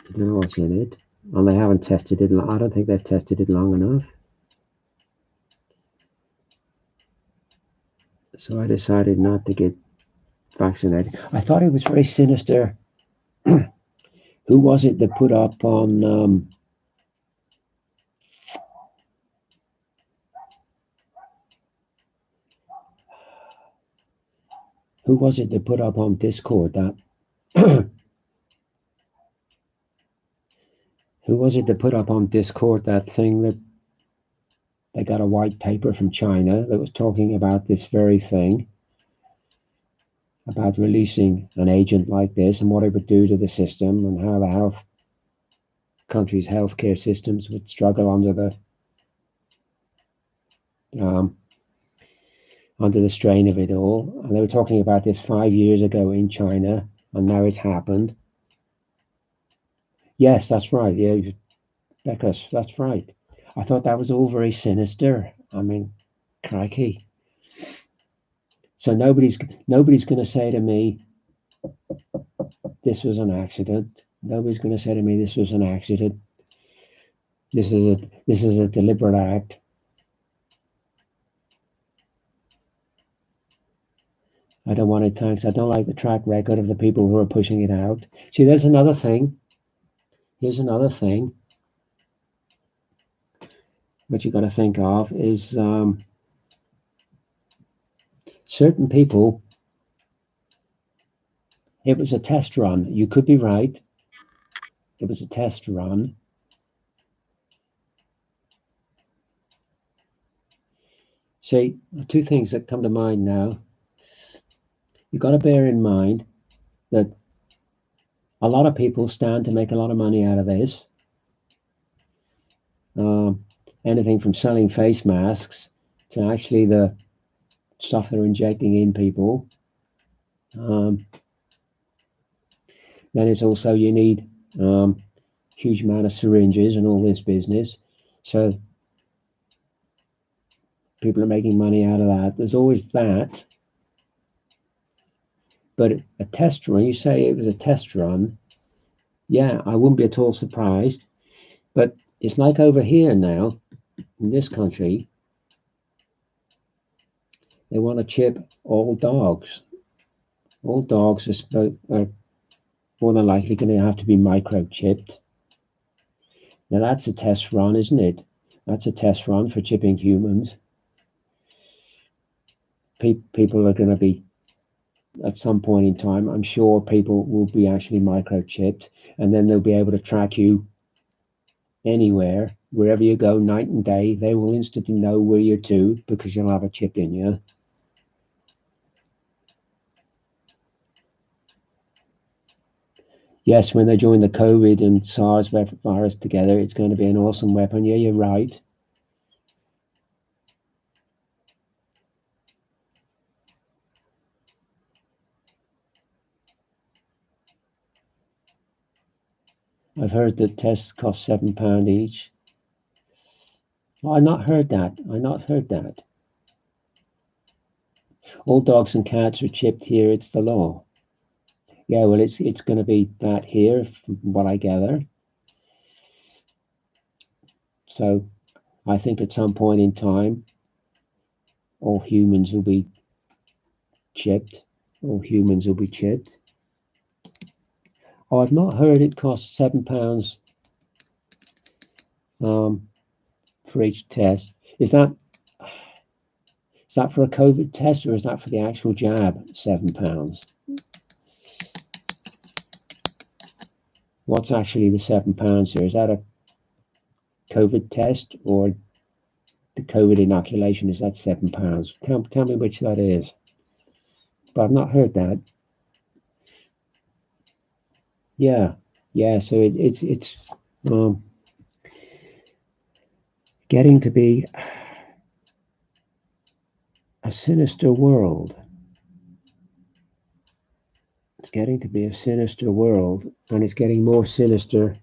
You don't know what's in it. And they haven't tested it. I don't think they've tested it long enough. So I decided not to get vaccinated. I thought it was very sinister. Who was it that put up on who was it that put up on Discord that who was it that put up on Discord that thing that they got a white paper from China that was talking about this very thing, about releasing an agent like this and what it would do to the system and how the country's healthcare systems would struggle under the strain of it all. And they were talking about this 5 years ago in China, and now it's happened. Yes, that's right. Yeah, Beckus, that's right. I thought that was all very sinister. I mean, crikey. So nobody's going to say to me, this was an accident. Nobody's going to say to me, this was an accident. This is a deliberate act. I don't want it, thanks. I don't like the track record of the people who are pushing it out. See, there's another thing. Here's another thing. What you got to think of is certain people. It was a test run. You could be right. It was a test run. See, two things that come to mind now. You've got to bear in mind that a lot of people stand to make a lot of money out of this. Anything from selling face masks to actually the stuff they're injecting in people. Then it's also you need huge amount of syringes and all this business. So people are making money out of that. There's always that. But a test run, you say it was a test run. Yeah, I wouldn't be at all surprised. But it's like over here now, in this country, they want to chip all dogs. All dogs are more than likely going to have to be microchipped. Now that's a test run, isn't it? That's a test run for chipping humans. people are going to be, at some point in time, I'm sure people will be actually microchipped, and then they'll be able to track you anywhere, wherever you go, night and day. They will instantly know where you're to because you'll have a chip in you. Yes, when they join the COVID and SARS virus together, it's going to be an awesome weapon. Yeah, you're right. I've heard that tests cost £7 each. Oh, I've not heard that. I've not heard that. All dogs and cats are chipped here. It's the law. Yeah, well, it's going to be that here, from what I gather. So I think at some point in time, all humans will be chipped. All humans will be chipped. Oh, I've not heard it costs £7 for each test. Is that for a COVID test, or is that for the actual jab? £7. What's actually the £7 here? Is that a COVID test or the COVID inoculation? Is that £7? Tell me which that is. But I've not heard that. Yeah. So it's getting to be a sinister world. It's getting to be a sinister world, and it's getting more sinister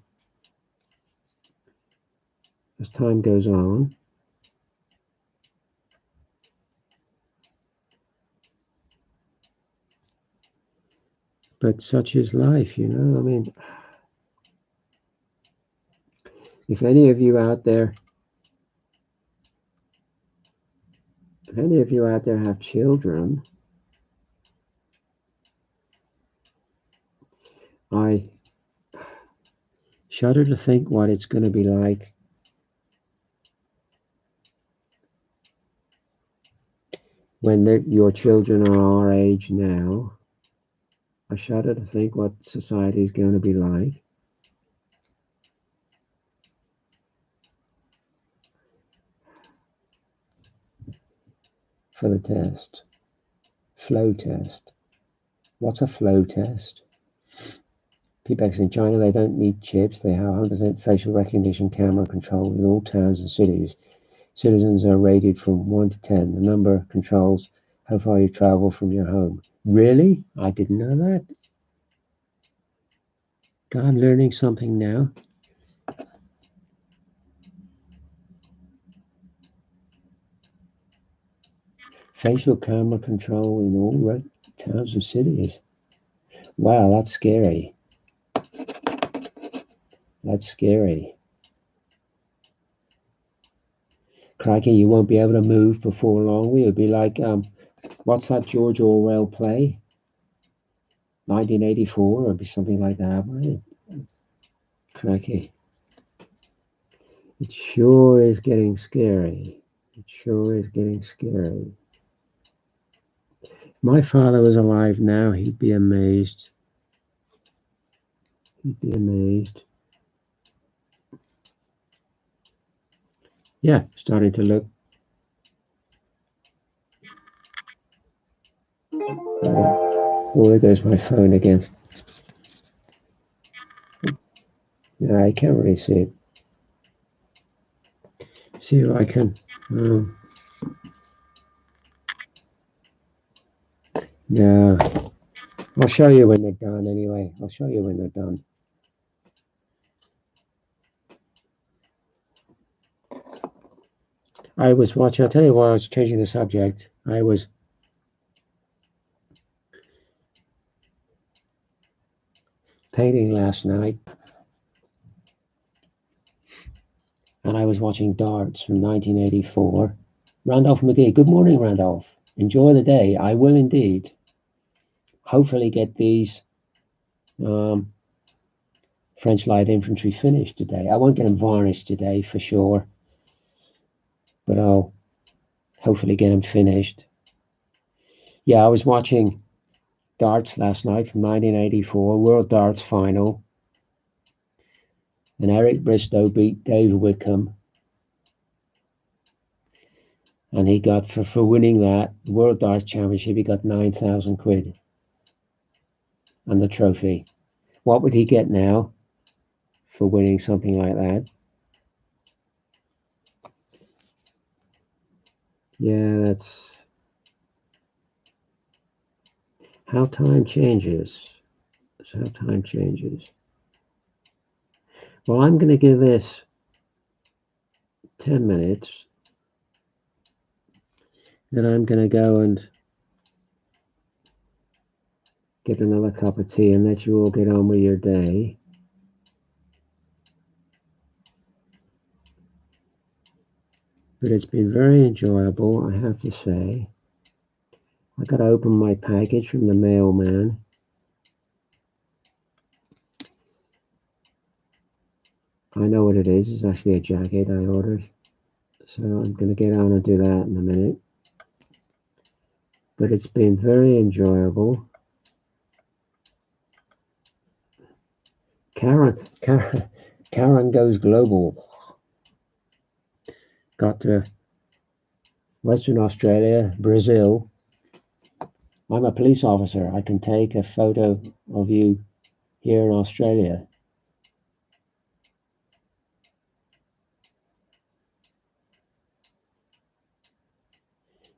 as time goes on. But such is life, you know. I mean, if any of you out there have children, I shudder to think what it's going to be like when your children are our age now. I shudder to think what society is going to be like. For the test. Flow test. What's a flow test? People in China, they don't need chips. They have 100% facial recognition camera control in all towns and cities. Citizens are rated from 1 to 10. The number controls how far you travel from your home. Really? I didn't know that. God, I'm learning something now. Facial camera control in all towns and cities. Wow, that's scary. That's scary. Crikey, you won't be able to move before long. We'll be like, what's that George Orwell play? 1984, or be something like that, won't it? Crikey. It sure is getting scary. It sure is getting scary. If my father was alive now, he'd be amazed. He'd be amazed. Yeah, starting to look. Oh, there goes my phone again. Yeah, I can't really see it. See if I can. Yeah, I'll show you when they're done anyway. I'll show you when they're done. I was watching, I'll tell you why I was changing the subject. I was painting last night, and I was watching darts from 1984. Randolph McGee. Good morning, Randolph. Enjoy the day. I will indeed. Hopefully get these French light infantry finished today. I won't get them varnished today for sure, but I'll hopefully get them finished. Yeah, I was watching darts last night from 1984, World Darts Final, and Eric Bristow beat Dave Wickham, and he got for winning that World Darts Championship, he got 9,000 quid and the trophy. What would he get now for winning something like that? Yeah, that's how time changes. That's how time changes. Well, I'm going to give this 10 minutes. Then I'm going to go and get another cup of tea and let you all get on with your day. But it's been very enjoyable, I have to say. I got to open my package from the mailman. I know what it is. It's actually a jacket I ordered. So I'm going to get on and do that in a minute. But it's been very enjoyable. Karen goes global. Got to Western Australia, Brazil. I'm a police officer. I can take a photo of you here in Australia.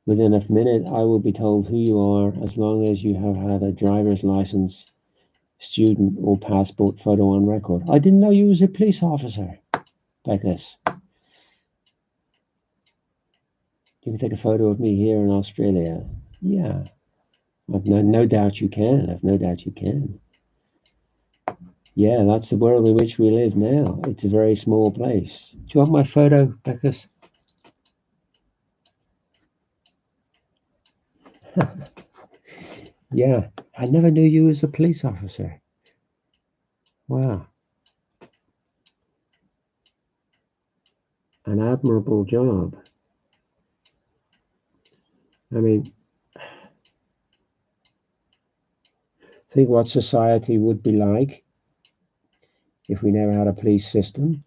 Within a minute, I will be told who you are as long as you have had a driver's license, student, or passport photo on record. I didn't know you was a police officer. Like this. You can take a photo of me here in Australia. Yeah. I've no doubt you can. I've no doubt you can. Yeah, that's the world in which we live now. It's a very small place. Do you want my photo, Beckus? Yeah, I never knew you as a police officer. Wow. An admirable job. I mean, think what society would be like if we never had a police system.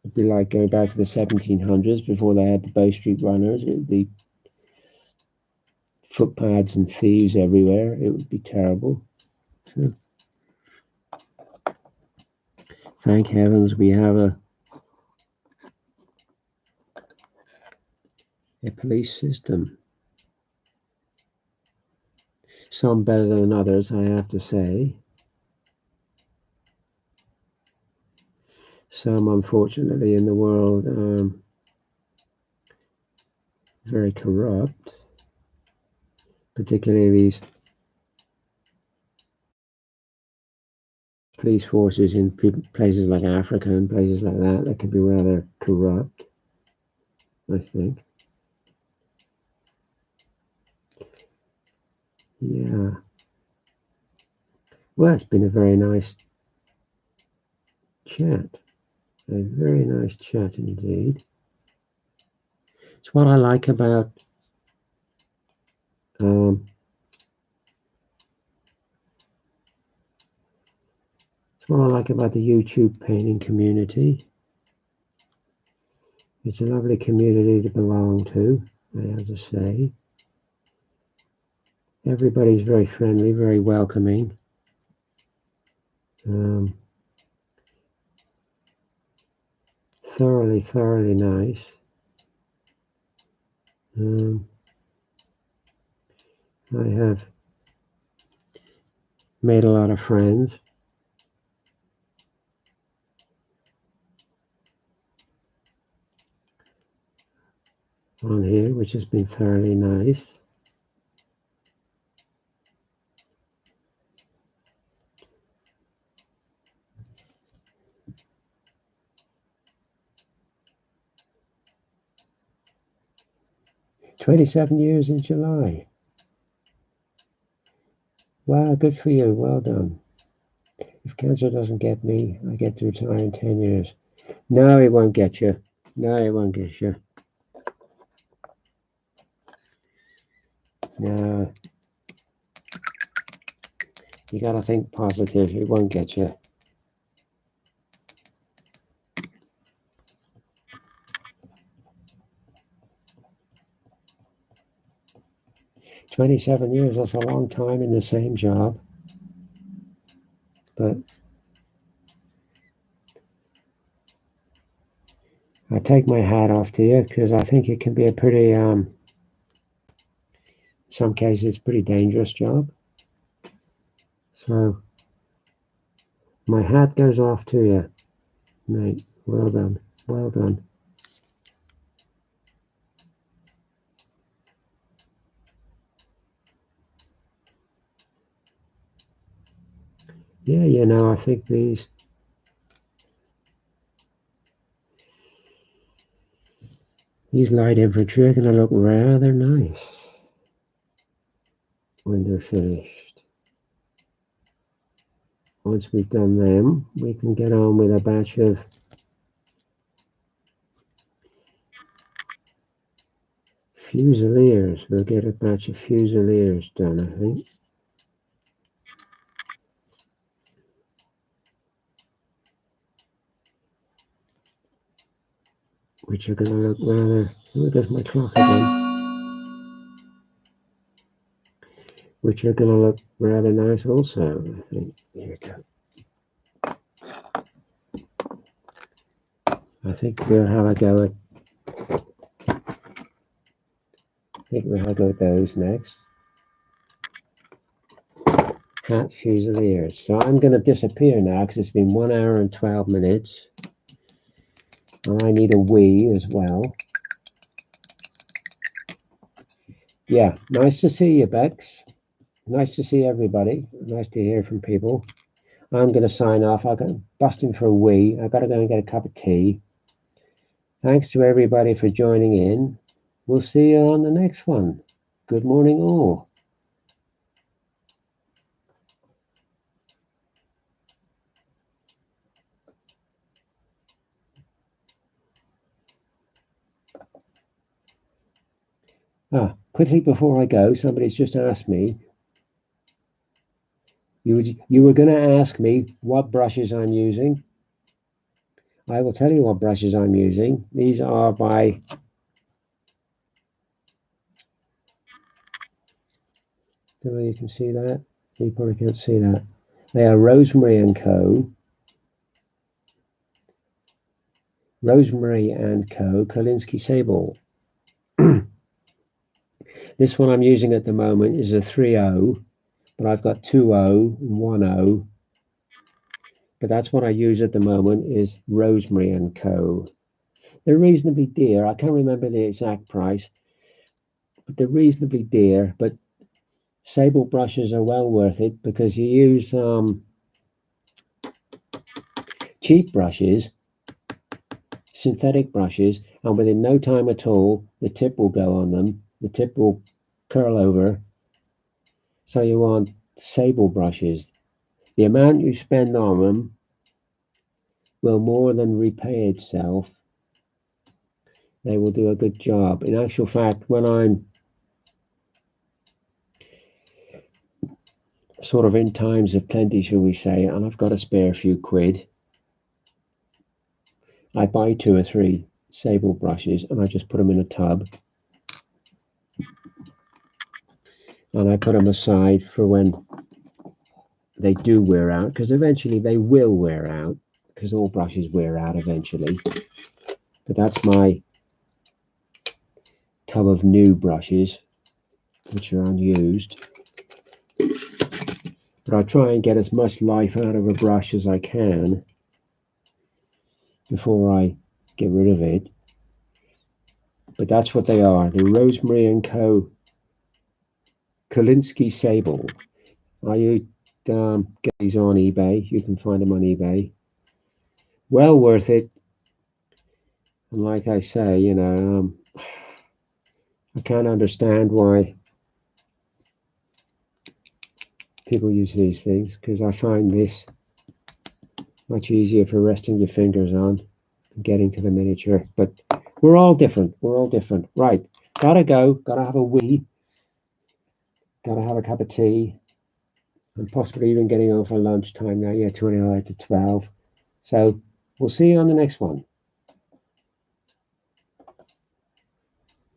It'd be like going back to the 1700s before they had the Bow Street Runners. It would be footpads and thieves everywhere. It would be terrible. So, thank heavens we have a police system. Some better than others, I have to say. Some, unfortunately, in the world, very corrupt, particularly these police forces in places like Africa and places like that can be rather corrupt, I think. Yeah. Well, it's been a very nice chat. A very nice chat indeed. It's what I like about it's what I like about the YouTube painting community. It's a lovely community to belong to, I have to say. Everybody's very friendly, very welcoming. Thoroughly nice. I have made a lot of friends on here, which has been thoroughly nice. "27 years in July. Wow, good for you. Well done. If cancer doesn't get me, I get to retire in 10 years. No, it won't get you. No, it won't get you. No, you got to think positive. It won't get you. "27 years, that's a long time in the same job." But I take my hat off to you because I think it can be a pretty, in some cases, pretty dangerous job. So my hat goes off to you, mate. Well done. Well done. Yeah, you know, I think these light infantry are going to look rather nice when they're finished. Once we've done them, we can get on with a batch of Fusiliers. We'll get a batch of Fusiliers done, I think. Which are going to look rather... Oh, there's my clock again. Which are going to look rather nice also, I think. There we go. I think we'll have a go at... those next. Hat Fusiliers. So I'm going to disappear now because it's been 1 hour and 12 minutes. And I need a wee as well. Yeah, nice to see you, Bex. Nice to see everybody. Nice to hear from people. I'm going to sign off. I've got busting for a wee. I've got to go and get a cup of tea. Thanks to everybody for joining in. We'll see you on the next one. Good morning, all. Quickly before I go, somebody's just asked me. You were going to ask me what brushes I'm using. I will tell you what brushes I'm using. These are by you can see that. You probably can't see that. They are Rosemary & Co. Rosemary & Co. Kolinsky Sable. This one I'm using at the moment is a 3.0, but I've got 2.0 and 1.0. But that's what I use at the moment is Rosemary & Co. They're reasonably dear. I can't remember the exact price, but they're reasonably dear. But sable brushes are well worth it because you use cheap brushes, synthetic brushes, and within no time at all, the tip will go on them. The tip will curl over. So you want sable brushes. The amount you spend on them will more than repay itself. They will do a good job. In actual fact, when I'm sort of in times of plenty, shall we say, and I've got a spare few quid, I buy 2 or 3 sable brushes and I just put them in a tub. And I put them aside for when they do wear out, because eventually they will wear out, because all brushes wear out eventually. But that's my tub of new brushes, which are unused. But I try and get as much life out of a brush as I can before I get rid of it. But that's what they are. The Rosemary & Co. Kolinsky Sable. You get these on eBay. You can find them on eBay. Well worth it. And like I say, you know, I can't understand why people use these things, because I find this much easier for resting your fingers on and getting to the miniature. But we're all different. We're all different. Right. Gotta go. Gotta have a wee. Gotta have a cup of tea, and possibly even getting on for lunchtime now. Yeah, 29 to 12. So we'll see you on the next one.